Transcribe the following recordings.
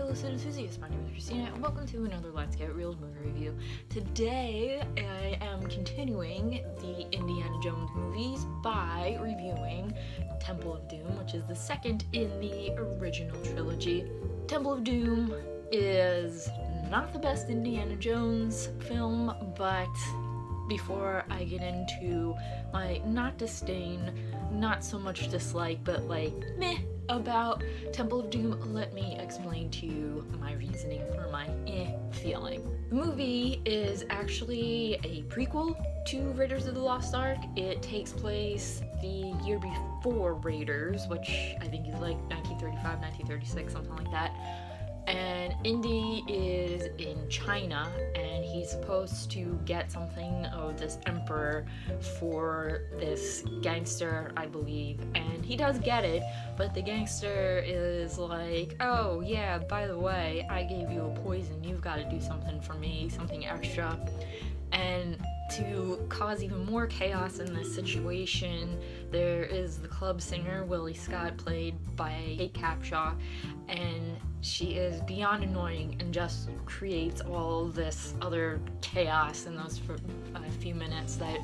Reelz enthusiasts, my name is Christina, and welcome to another Let's Get Reelz movie review. Today, I am continuing the Indiana Jones movies by reviewing Temple of Doom, which is the second in the original trilogy. Temple of Doom is not the best Indiana Jones film, but before I get into my not disdain, not so much dislike, but like meh about Temple of Doom, let me explain to you my reasoning for my feeling. The movie is actually a prequel to Raiders of the Lost Ark. It takes place the year before Raiders, which I think is like 1935, 1936, something like that. And Indy is in China, and he's supposed to get something of this emperor for this gangster, I believe, and he does get it, but the gangster is like, oh yeah, by the way, I gave you a poison, you've got to do something for me, something extra. And to cause even more chaos in this situation, there is the club singer, Willie Scott, played by Kate Capshaw, and she is beyond annoying and just creates all this other chaos in those few minutes that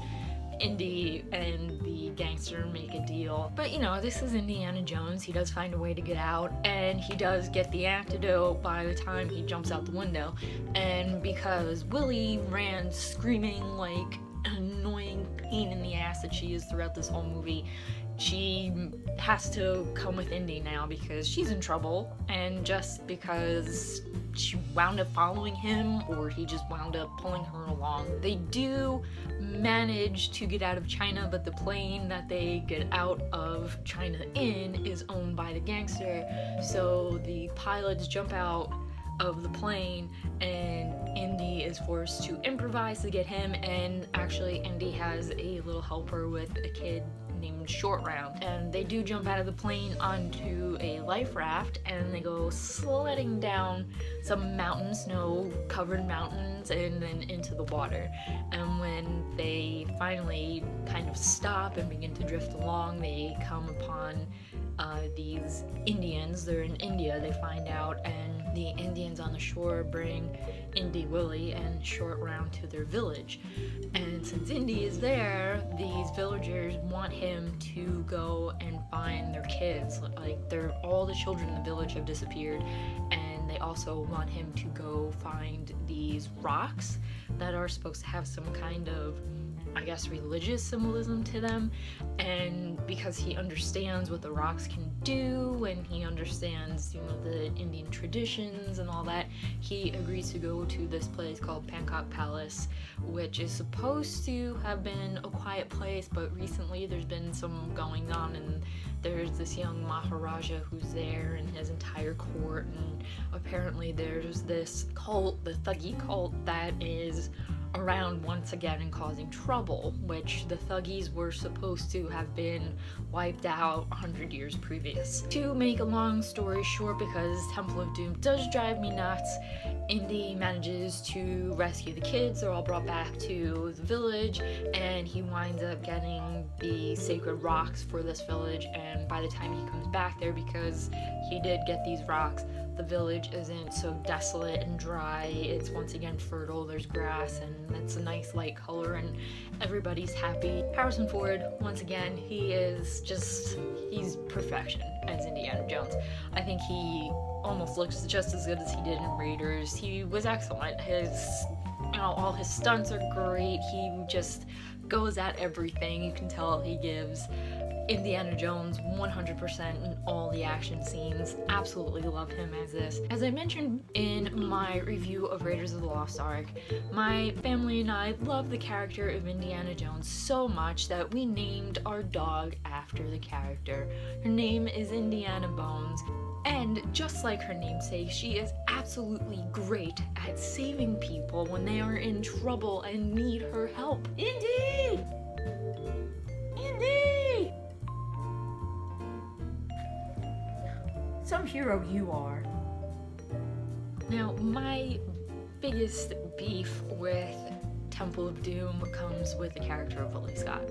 Indy and the gangster make a deal. But you know, this is Indiana Jones. He does find a way to get out, and he does get the antidote by the time he jumps out the window. And because Willie ran screaming like an annoying pain in the ass that she is throughout this whole movie, she has to come with Indy now because she's in trouble, and just because she wound up following him or he just wound up pulling her along. They do manage to get out of China, but the plane that they get out of China in is owned by the gangster, so the pilots jump out of the plane and Indy is forced to improvise to get him, and actually Indy has a little helper with a kid named Short Round, and they do jump out of the plane onto a life raft and they go sledding down some mountains, snow-covered mountains, and then into the water. And when they finally kind of stop and begin to drift along, they come upon these Indians. They're in India, they find out, and the Indians on the shore bring Indy, Willie, and Short Round to their village. And since Indy is there, these villagers want him to go and find their kids. Like, all the children in the village have disappeared, and they also want him to go find these rocks that are supposed to have some kind of, I guess, religious symbolism to them. And because he understands what the rocks can do, and he understands, the Indian traditions and all that, he agrees to go to this place called Bangkok Palace, which is supposed to have been a quiet place, but recently there's been some going on, and there's this young Maharaja who's there and his entire court, and apparently there's this cult, the Thuggy cult, that is around once again and causing trouble, which the Thuggees were supposed to have been wiped out 100 years previous. To make a long story short, because Temple of Doom does drive me nuts, Indy manages to rescue the kids. They're all brought back to the village, and he winds up getting the sacred rocks for this village, and by the time he comes back there, because he did get these rocks, the village isn't so desolate and dry. It's once again fertile, there's grass, and it's a nice light color, and everybody's happy. Harrison Ford, once again, he's perfection as Indiana Jones. I think he almost looks just as good as he did in Raiders. He was excellent. All his stunts are great. He just goes at everything. You can tell he gives Indiana Jones 100% in all the action scenes. Absolutely love him as this. As I mentioned in my review of Raiders of the Lost Ark, my family and I love the character of Indiana Jones so much that we named our dog after the character. Her name is Indiana Bones, and just like her namesake, she is absolutely great at saving people when they are in trouble and need her help. Indy! Indy! Some hero you are. Now, my biggest beef with Temple of Doom comes with the character of Willie Scott.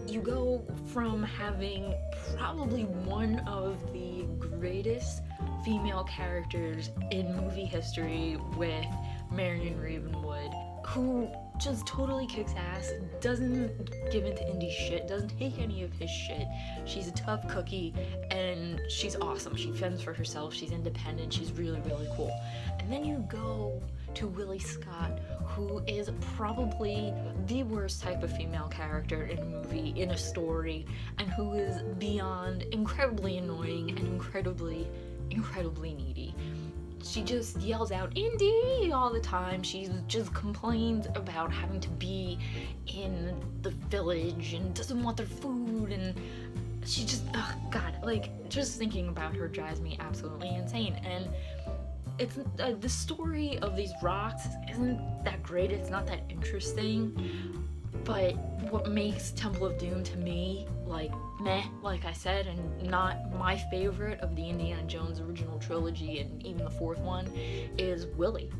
You go from having probably one of the greatest female characters in movie history with Marion Ravenwood, who just totally kicks ass, doesn't give into Indy's shit, doesn't take any of his shit. She's a tough cookie, and she's awesome. She fends for herself, she's independent, she's really, really cool. And then you go to Willie Scott, who is probably the worst type of female character in a movie, in a story, and who is beyond incredibly annoying and incredibly needy. She just yells out Indy all the time. She just complains about having to be in the village and doesn't want their food, and she just, oh god, like, just thinking about her drives me absolutely insane. And it's the story of these rocks isn't that great, it's not that interesting, but what makes Temple of Doom to me, like, meh, like I said, and not my favorite of the Indiana Jones original trilogy and even the fourth one, is Willie.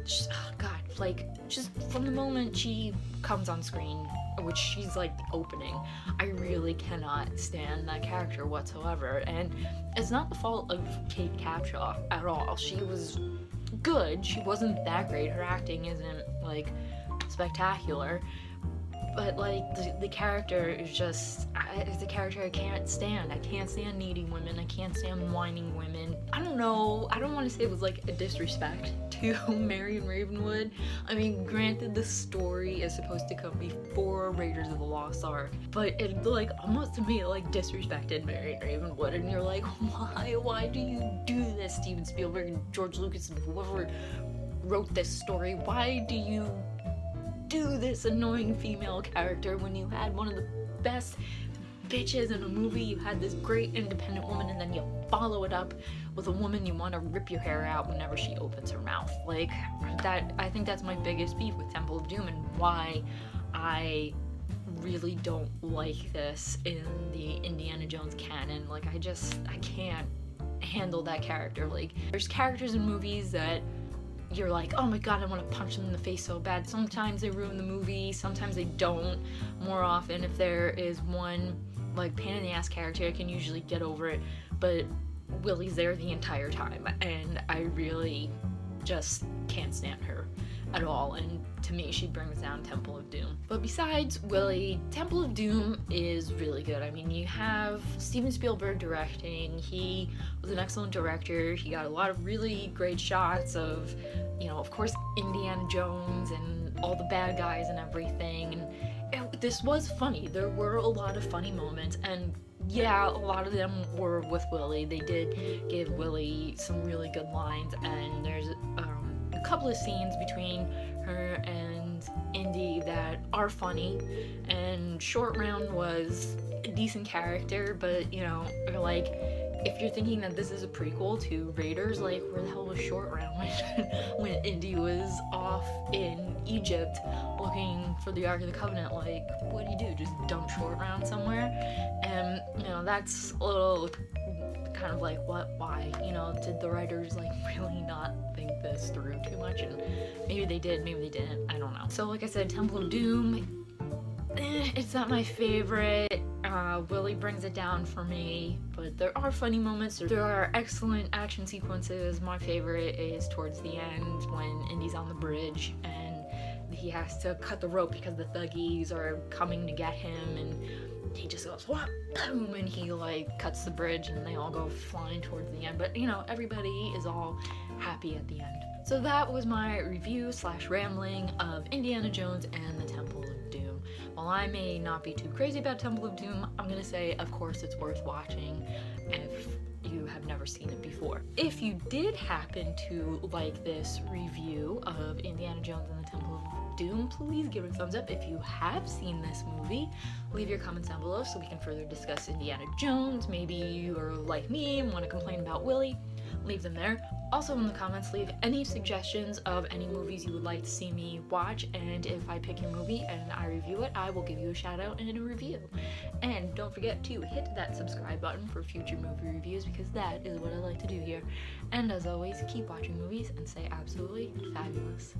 Just, oh god, like, just from the moment she comes on screen, which she's like the opening, I really cannot stand that character whatsoever. And it's not the fault of Kate Capshaw at all. She was good, she wasn't that great, her acting isn't like spectacular, but like the character is just, it's a character I can't stand. I can't stand needy women, I can't stand whining women. I don't know, I don't want to say it was like a disrespect to Marion Ravenwood. I mean, granted, the story is supposed to come before Raiders of the Lost Ark, but it, like, almost to me, it, like, disrespected Marion Ravenwood, and you're like, why do you do this, Steven Spielberg and George Lucas and whoever wrote this story? Why do you do this annoying female character when you had one of the best bitches in a movie? You had this great independent woman, and then you follow it up with a woman you want to rip your hair out whenever she opens her mouth. Like, that, I think that's my biggest beef with Temple of Doom, and why I really don't like this in the Indiana Jones canon. Like, I can't handle that character. Like, there's characters in movies that you're like, oh my god, I want to punch them in the face so bad. Sometimes they ruin the movie, sometimes they don't. More often, if there is one, like, pain in the ass character, I can usually get over it, but Willie's there the entire time, and I really just can't stand her at all, and to me, she brings down Temple of Doom. But besides Willie, Temple of Doom is really good. I mean, you have Steven Spielberg directing. He was an excellent director. He got a lot of really great shots of, you know, of course, Indiana Jones and all the bad guys and everything, and this was funny. There were a lot of funny moments, and yeah, a lot of them were with Willie. They did give Willie some really good lines, and there's a couple of scenes between her and Indy that are funny, and Short Round was a decent character, but, you know, like, if you're thinking that this is a prequel to Raiders, like, where the hell was Short Round when Indy was off in Egypt looking for the Ark of the Covenant? Like, what do? Just dump Short Round somewhere? And, you know, that's a little kind of like, what, why? You know, did the writers, like, really not think this through too much? And maybe they did, maybe they didn't, I don't know. So, like I said, Temple of Doom, it's not my favorite. Willie brings it down for me, but there are funny moments. There are excellent action sequences. My favorite is towards the end when Indy's on the bridge and he has to cut the rope because the Thuggees are coming to get him, and he just goes, what? Boom, and he, like, cuts the bridge and they all go flying towards the end. But, you know, everybody is all happy at the end. So that was my review / rambling of Indiana Jones and the Temple of Doom. While I may not be too crazy about Temple of Doom, I'm gonna say, of course, it's worth watching if you have never seen it before. If you did happen to like this review of Indiana Jones and the Temple of Doom, please give it a thumbs up. If you have seen this movie, leave your comments down below so we can further discuss Indiana Jones. Maybe you are like me and want to complain about Willie, leave them there. Also in the comments, leave any suggestions of any movies you would like to see me watch, and if I pick your movie and I review it, I will give you a shout out and a review. And don't forget to hit that subscribe button for future movie reviews, because that is what I like to do here. And as always, keep watching movies and stay absolutely fabulous.